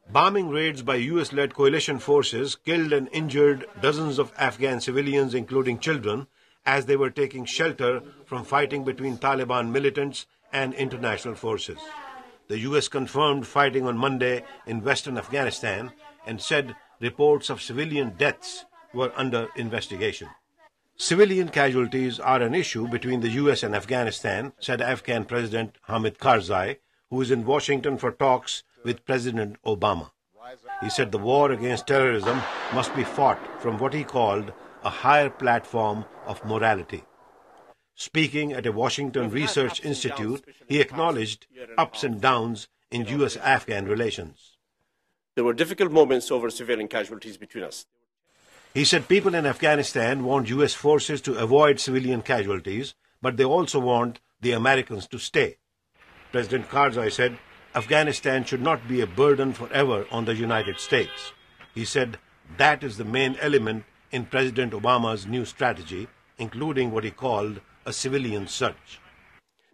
Bombing raids by US-led coalition forces killed and injured dozens of Afghan civilians, including children, as they were taking shelter from fighting between Taliban militants and international forces. The US confirmed fighting on Monday in western Afghanistan and said reports of civilian deaths were under investigation. Civilian casualties are an issue between the US and Afghanistan, said Afghan President Hamid Karzai, who is in Washington for talks with President Obama. He said the war against terrorism must be fought from what he called a higher platform of morality. Speaking at a Washington Research Institute, he acknowledged ups and downs in US-Afghan relations. There were difficult moments over civilian casualties between us. He said people in Afghanistan want US forces to avoid civilian casualties, but they also want the Americans to stay. President Karzai said Afghanistan should not be a burden forever on the United States. He said that is the main element in President Obama's new strategy, including what he called a civilian surge.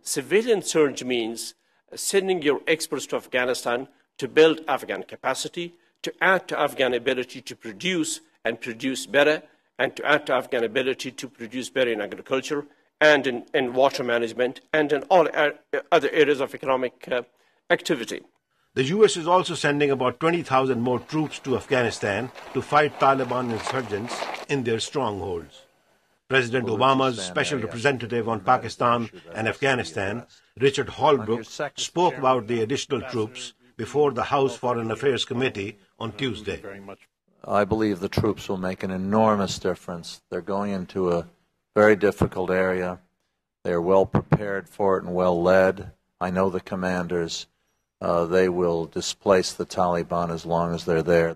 Civilian surge means sending your experts to Afghanistan to build Afghan capacity, to add to Afghan ability to produce and produce better, and to add to Afghan ability to produce better in agriculture and in water management and in all other areas of economic activity. The US is also sending about 20,000 more troops to Afghanistan to fight Taliban insurgents in their strongholds. President Obama's special representative on Pakistan and Afghanistan, Richard Holbrooke, spoke about the additional troops before the House Foreign Affairs Committee on Tuesday. I believe the troops will make an enormous difference. They're going into a very difficult area. They're well prepared for it and well led. I know the commanders. They will displace the Taliban as long as they're there.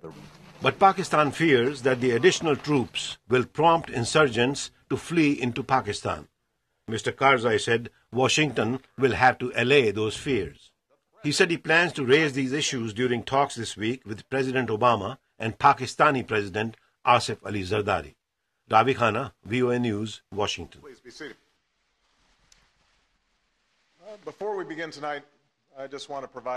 But Pakistan fears that the additional troops will prompt insurgents to flee into Pakistan. Mr. Karzai said Washington will have to allay those fears. He said he plans to raise these issues during talks this week with President Obama and Pakistani President Asif Ali Zardari. Ravi Khanna, VOA News, Washington. Please be seated. Before we begin tonight, I just want to provide